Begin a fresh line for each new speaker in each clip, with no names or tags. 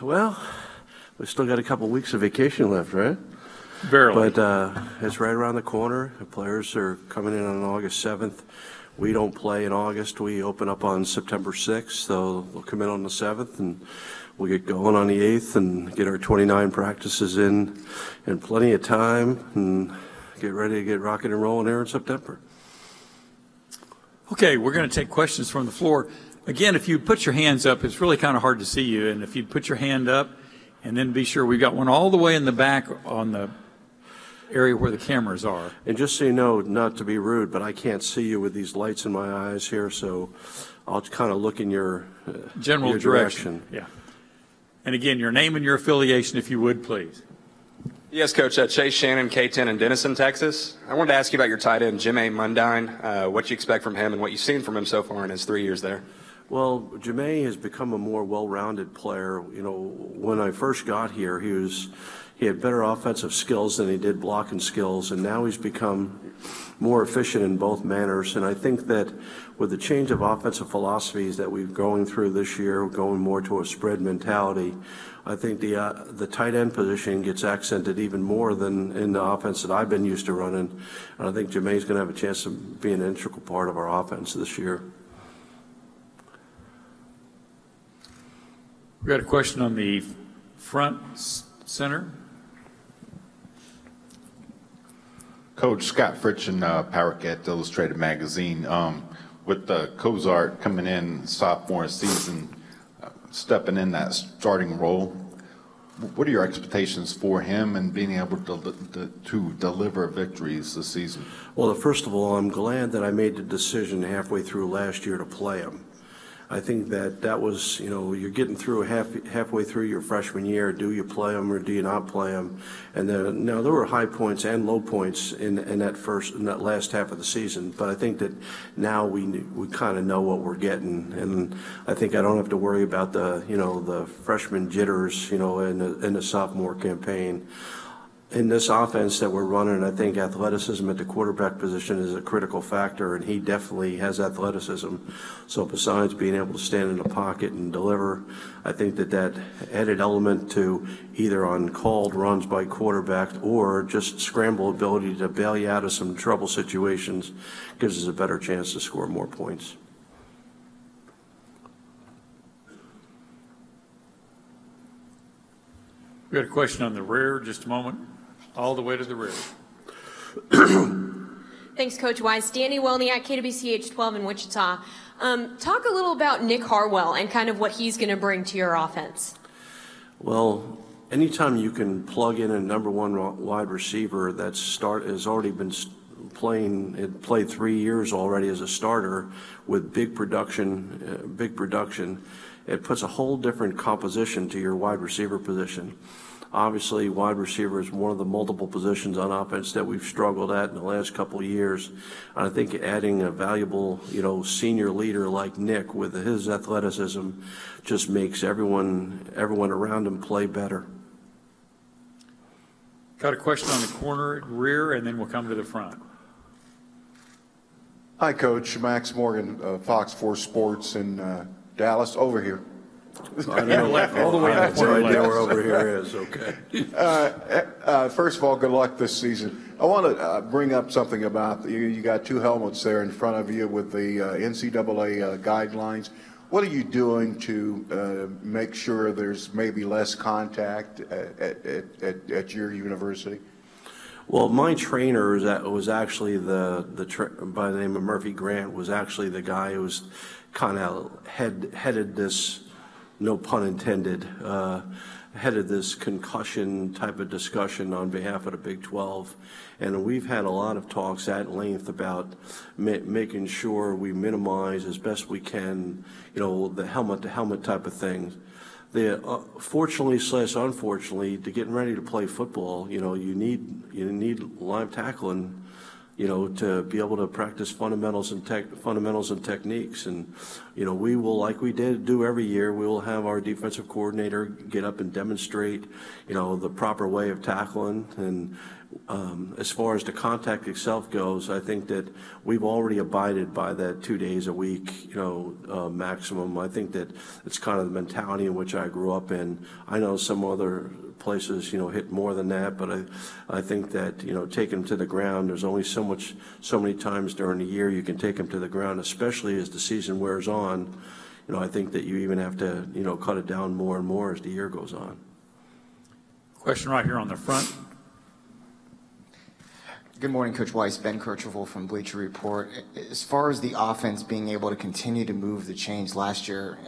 Well, we've still got a couple weeks of vacation left, right?
Barely.
But it's right around the corner. The players are coming in on August 7th. We don't play in August. We open up on September 6th, so they'll come in on the 7th, and we'll get going on the 8th and get our 29 practices in plenty of time and get ready to get rocking and rolling there in September.
Okay, we're going to take questions from the floor. Again, if you put your hands up, it's really kind of hard to see you, and if you put your hand up, and then be sure we've got one all the way in the back on the area where the cameras are.
And just so you know, not to be rude, but I can't see you with these lights in my eyes here, so I'll kind of look in your
general direction. Yeah. And again, your name and your affiliation, if you would, please.
Yes, Coach. Chase Shannon, K10 in Denison, Texas. I wanted to ask you about your tight end, Jimmy Mundine, what you expect from him and what you've seen from him so far in his 3 years there.
Well, Jameis has become a more well-rounded player. You know, when I first got here, he had better offensive skills than he did blocking skills, and now he's become more efficient in both manners. And I think that with the change of offensive philosophies that we're going through this year, going more to a spread mentality, I think the tight end position gets accented even more than in the offense that I've been used to running. And I think Jameis going to have a chance to be an integral part of our offense this year.
We got a question on the front center.
Coach Scott Fritchen, Paraket Illustrated Magazine. With Cozart coming in sophomore season, stepping in that starting role, what are your expectations for him and being able to deliver victories this season?
Well, first of all, I'm glad that I made the decision halfway through last year to play him. I think that was, you know, you're getting through halfway through your freshman year. Do you play them or do you not play them? And then, now there were high points and low points in that last half of the season. But I think that now we kind of know what we're getting, and I think I don't have to worry about the freshman jitters, in the sophomore campaign. In this offense that we're running, I think athleticism at the quarterback position is a critical factor, and he definitely has athleticism. So besides being able to stand in the pocket and deliver, I think that added element to either on called runs by quarterbacks or just scramble ability to bail you out of some trouble situations gives us a better chance to score more points.
We got a question on the rear, just a moment. All the way to the rear.
Thanks, Coach Weis. Danny Welniak, KWCH 12 in Wichita. Talk a little about Nick Harwell and kind of what he's going to bring to your offense.
Well, anytime you can plug in a number one wide receiver that has already been played 3 years already as a starter with big production, it puts a whole different composition to your wide receiver position. Obviously, wide receiver is one of the multiple positions on offense that we've struggled at in the last couple of years. And I think adding a valuable, senior leader like Nick with his athleticism just makes everyone around him play better.
Got a question on the corner, rear, and then we'll come to the front.
Hi, Coach. Max Morgan, Fox 4 Sports in Dallas. Over here.
I don't know, all the way up. No idea where over here is. Okay.
First of all, good luck this season. I want to bring up something about you got two helmets there in front of you with the NCAA guidelines. What are you doing to make sure there's maybe less contact at your university?
Well, my trainer was actually by the name of Murphy Grant, was actually the guy who was kind of headed this. No pun intended, headed this concussion type of discussion on behalf of the Big 12. And we've had a lot of talks at length about making sure we minimize as best we can, the helmet-to-helmet type of things. Fortunately/unfortunately, to getting ready to play football, you need live tackling to be able to practice fundamentals and techniques. And, we will, like we do every year, we will have our defensive coordinator get up and demonstrate, the proper way of tackling. And as far as the contact itself goes, I think that we've already abided by that 2 days a week, maximum. I think that it's kind of the mentality in which I grew up in. I know some other places, hit more than that, but I think that, take them to the ground. There's only so many times during the year you can take them to the ground, especially as the season wears on. I think that you even have to, cut it down more and more as the year goes on.
Question right here on the front.
Good morning, Coach Weis. Ben Kirchhoff from Bleacher Report. As far as the offense being able to continue to move the chains last year,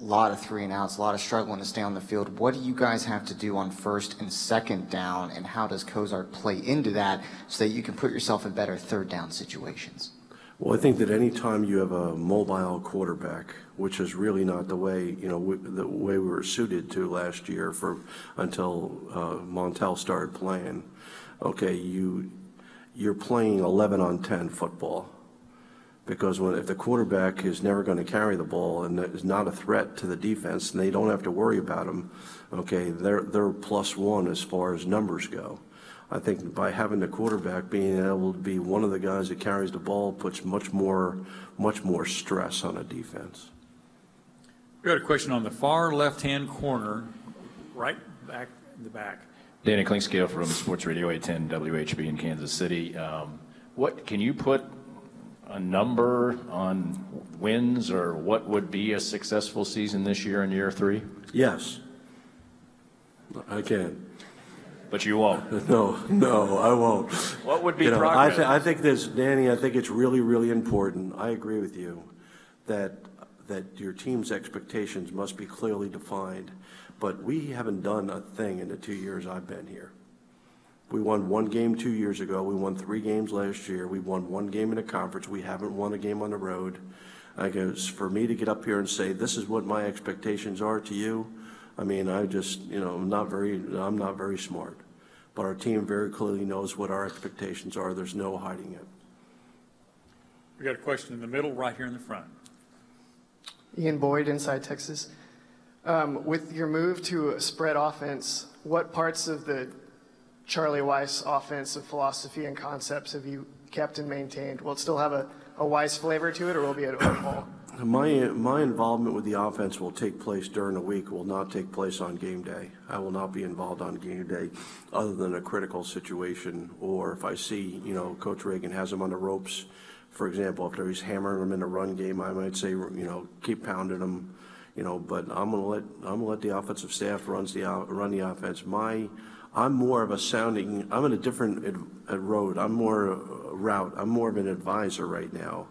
a lot of 3-and-outs, a lot of struggling to stay on the field. What do you guys have to do on first and second down, and how does Cozart play into that so that you can put yourself in better third down situations?
Well, I think that any time you have a mobile quarterback, which is really not the way, the way we were suited to last year until Montel started playing, okay, you're playing 11-on-10 football, because if the quarterback is never going to carry the ball and is not a threat to the defense, and they don't have to worry about him, okay, they're +1 as far as numbers go. I think by having the quarterback being able to be one of the guys that carries the ball puts much more stress on a defense.
We got a question on the far left-hand corner, right back in the back.
Danny Klingscale from Sports Radio 810 WHB in Kansas City. What can you put a number on wins, or what would be a successful season this year in year 3?
Yes, I can.
But you won't.
No, I won't.
What would be progress?
I think this, Danny. I think it's really, really important. I agree with you that your team's expectations must be clearly defined. But we haven't done a thing in the 2 years I've been here. We won 1 game 2 years ago. We won 3 games last year. We won 1 game in a conference. We haven't won a game on the road. I guess for me to get up here and say this is what my expectations are to you, I mean, I just, I'm not very smart. But our team very clearly knows what our expectations are. There's no hiding it.
We got a question in the middle, right here in the front.
Ian Boyd, Inside Texas. With your move to a spread offense, what parts of the Charlie Weis offensive philosophy and concepts have you kept and maintained? Will it still have a Weis flavor to it, or will it be an overhaul?
My involvement with the offense will take place during the week, will not take place on game day. I will not be involved on game day other than a critical situation, or if I see, Coach Reagan has him on the ropes. For example, if he's hammering them in a run game, I might say, keep pounding them. But I'm gonna let the offensive staff run the offense. I'm more of I'm in a different road. I'm more of an advisor right now.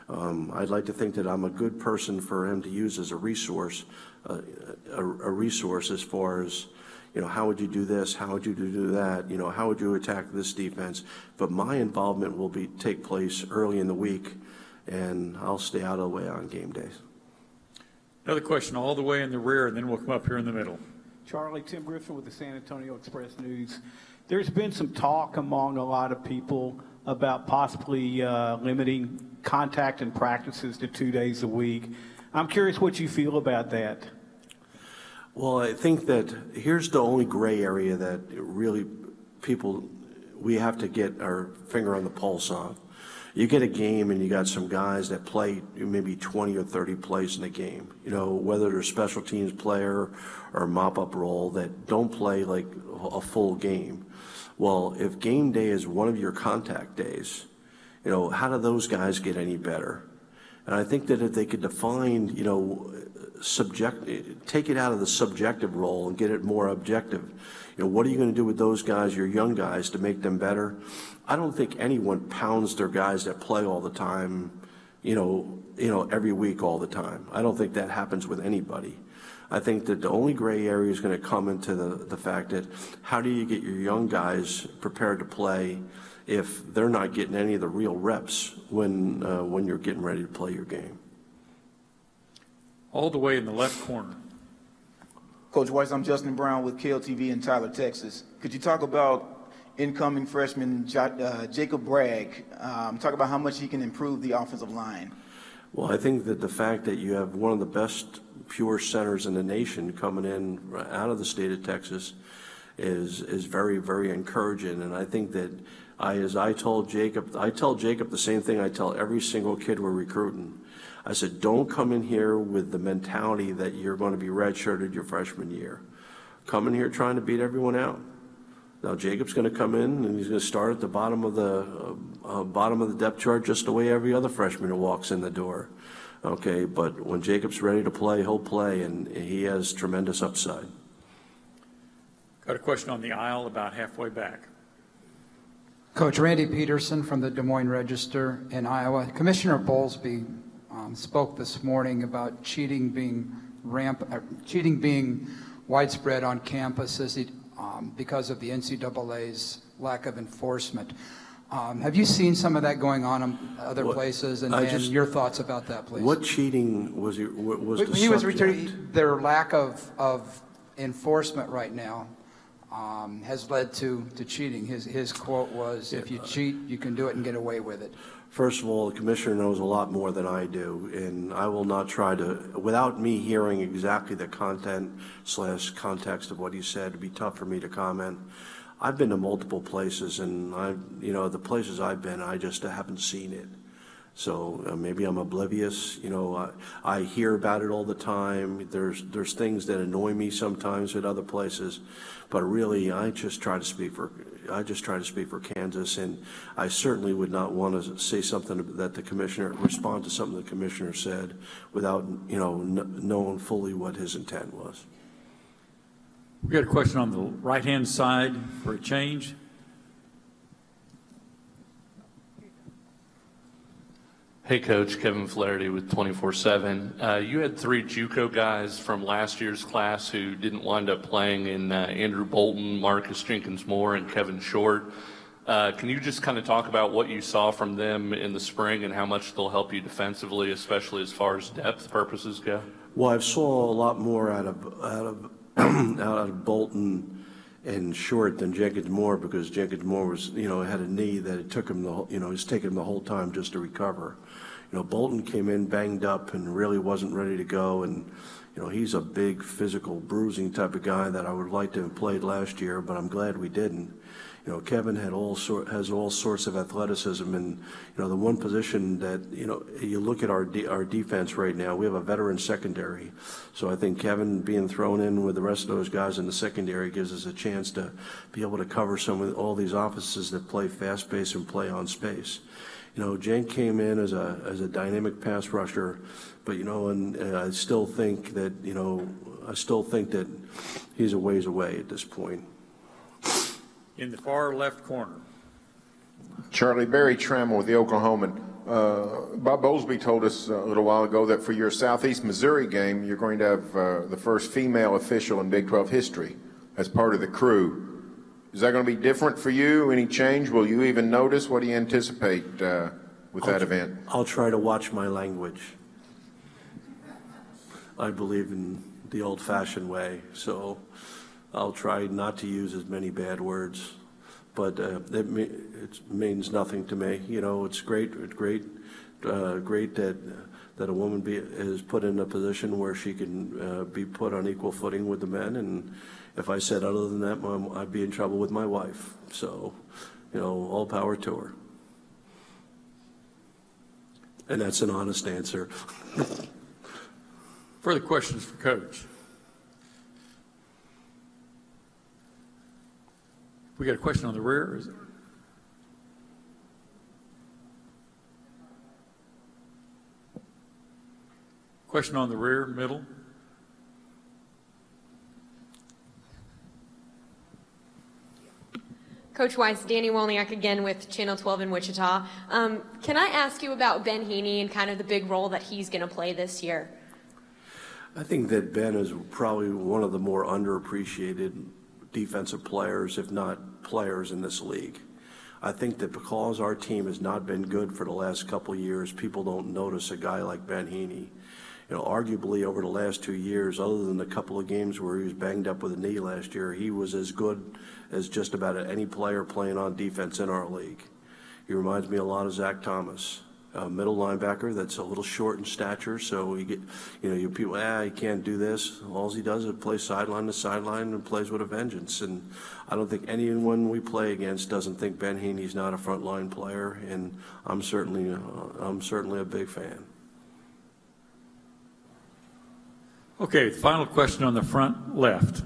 I'd like to think that I'm a good person for him to use as a resource as far as, how would you do this? How would you do that? How would you attack this defense? But my involvement will take place early in the week, and I'll stay out of the way on game days.
Another question all the way in the rear, and then we'll come up here in the middle.
Charlie, Tim Griffin with the San Antonio Express News. There's been some talk among a lot of people about possibly limiting contact and practices to 2 days a week. I'm curious what you feel about that.
Well, I think that here's the only gray area that really we have to get our finger on the pulse on. You get a game and you got some guys that play maybe 20 or 30 plays in a game, whether they're special teams player or mop-up role, that don't play like a full game. Well, if game day is one of your contact days, how do those guys get any better? And I think that if they could define, take it out of the subjective role and get it more objective. What are you going to do with those guys, your young guys, to make them better? I don't think anyone pounds their guys that play all the time, every week all the time. I don't think that happens with anybody. I think that the only gray area is going to come into the fact that how do you get your young guys prepared to play if they're not getting any of the real reps when you're getting ready to play your game?
All the way in the left corner.
Coach Weis, I'm Justin Brown with KLTV in Tyler, Texas. Could you talk about incoming freshman Jacob Bragg. Talk about how much he can improve the offensive line.
Well, I think that the fact that you have one of the best pure centers in the nation coming in out of the state of Texas is very, very encouraging. And I think that I tell Jacob the same thing I tell every single kid we're recruiting. I said, don't come in here with the mentality that you're going to be redshirted your freshman year. Come in here trying to beat everyone out. Now Jacob's going to come in and he's going to start at the bottom of the depth chart just the way every other freshman who walks in the door. Okay, but when Jacob's ready to play, he'll play, and he has tremendous upside.
Got a question on the aisle about halfway back.
Coach Randy Pedersen from the Des Moines Register in Iowa. Commissioner Bowlesby spoke this morning about cheating being widespread on campuses because of the NCAA's lack of enforcement. Have you seen some of that going on in other places, and your thoughts about that, please?
What cheating was the
he was
subject?
Their lack of enforcement right now has led to cheating. His quote was, if you cheat, you can do it and get away with it.
First of all, the commissioner knows a lot more than I do, and I will not try to, without me hearing exactly the content/context of what he said, it'd be tough for me to comment. I've been to multiple places, and the places I've been, I just haven't seen it. So maybe I'm oblivious. I hear about it all the time. There's things that annoy me sometimes at other places, but really, I just try to speak for Kansas, and I certainly would not want to say something that respond to something the commissioner said without knowing fully what his intent was.
We got a question on the right-hand side for a change.
Hey, Coach. Kevin Flaherty with 24/7. You had 3 JUCO guys from last year's class who didn't wind up playing in Andrew Bolton, Marcus Jenkins-Moore, and Kevin Short. Can you just kind of talk about what you saw from them in the spring and how much they'll help you defensively, especially as far as depth purposes go?
Well, I saw a lot more out of Bolton and Short than Jenkins-Moore, because Jenkins-Moore was, had a knee that it took him it's taken him the whole time just to recover. Bolton came in banged up and really wasn't ready to go, and he's a big physical bruising type of guy that I would like to have played last year, but I'm glad we didn't. Kevin has all sorts of athleticism, and the one position that you look at our defense right now, we have a veteran secondary, so I think Kevin being thrown in with the rest of those guys in the secondary gives us a chance to be able to cover all these offenses that play fast pace and play on space. Jen came in as a dynamic pass rusher, but and I still think that he's a ways away at this point.
In the far left corner.
Charlie, Barry Trammell with the Oklahoman. Bob Bowlesby told us a little while ago that for your Southeast Missouri game, you're going to have the first female official in Big 12 history as part of the crew. Is that going to be different for you? Any change? Will you even notice? What do you anticipate with that event?
I'll try to watch my language. I believe in the old-fashioned way, so I'll try not to use as many bad words, but it means nothing to me. It's great that a woman is put in a position where she can be put on equal footing with the men, and if I said other than that, I'd be in trouble with my wife. So, all power to her. And that's an honest answer.
Further questions for Coach? We got a question on the rear, is it? Question on the rear, middle.
Coach Weis, Danny Wolniak again with Channel 12 in Wichita. Can I ask you about Ben Heeney and kind of the big role that he's going to play this year?
I think that Ben is probably one of the more underappreciated defensive players, if not players, in this league. I think that because our team has not been good for the last couple of years, people don't notice a guy like Ben Heeney. arguably over the last 2 years, other than a couple of games where he was banged up with a knee last year, he was as good as just about any player playing on defense in our league. He reminds me a lot of Zach Thomas, a middle linebacker that's a little short in stature, so you get, you people, he can't do this. All he does is play sideline to sideline and plays with a vengeance. And I don't think anyone we play against doesn't think Ben Heeney's not a frontline player, and I'm certainly a big fan.
Okay, final question on the front left.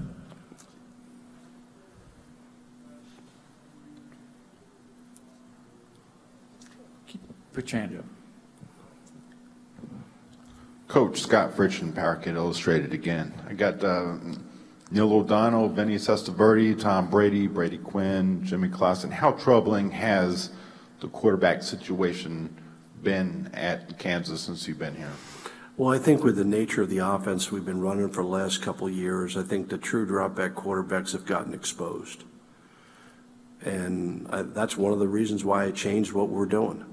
Put your hand up.
Coach Scott Fritchen, Parakeet Illustrated again. I got Neil O'Donnell, Vinny Sestaverde, Tom Brady, Brady Quinn, Jimmy Clausen. How troubling has the quarterback situation been at Kansas since you've been here?
Well, I think with the nature of the offense we've been running for the last couple of years, I think the true drop-back quarterbacks have gotten exposed. And that's one of the reasons why I changed what we're doing.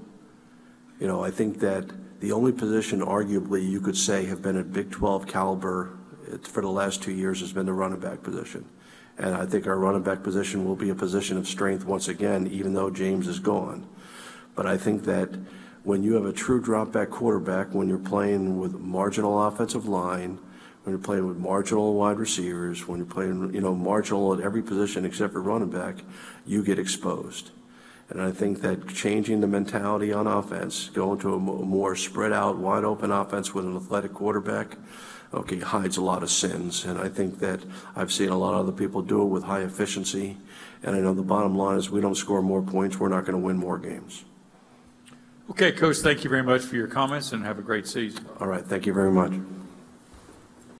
I think that the only position arguably you could say have been at Big 12 caliber for the last 2 years has been the running back position. And I think our running back position will be a position of strength once again, even though James is gone. But I think that when you have a true drop-back quarterback, when you're playing with marginal offensive line, when you're playing with marginal wide receivers, when you're playing, marginal at every position except for running back, you get exposed. And I think that changing the mentality on offense, going to a more spread out, wide open offense with an athletic quarterback, hides a lot of sins. And I think that I've seen a lot of other people do it with high efficiency. And I know the bottom line is we don't score more points, we're not going to win more games.
Okay, Coach, thank you very much for your comments and have a great season.
All right, thank you very much.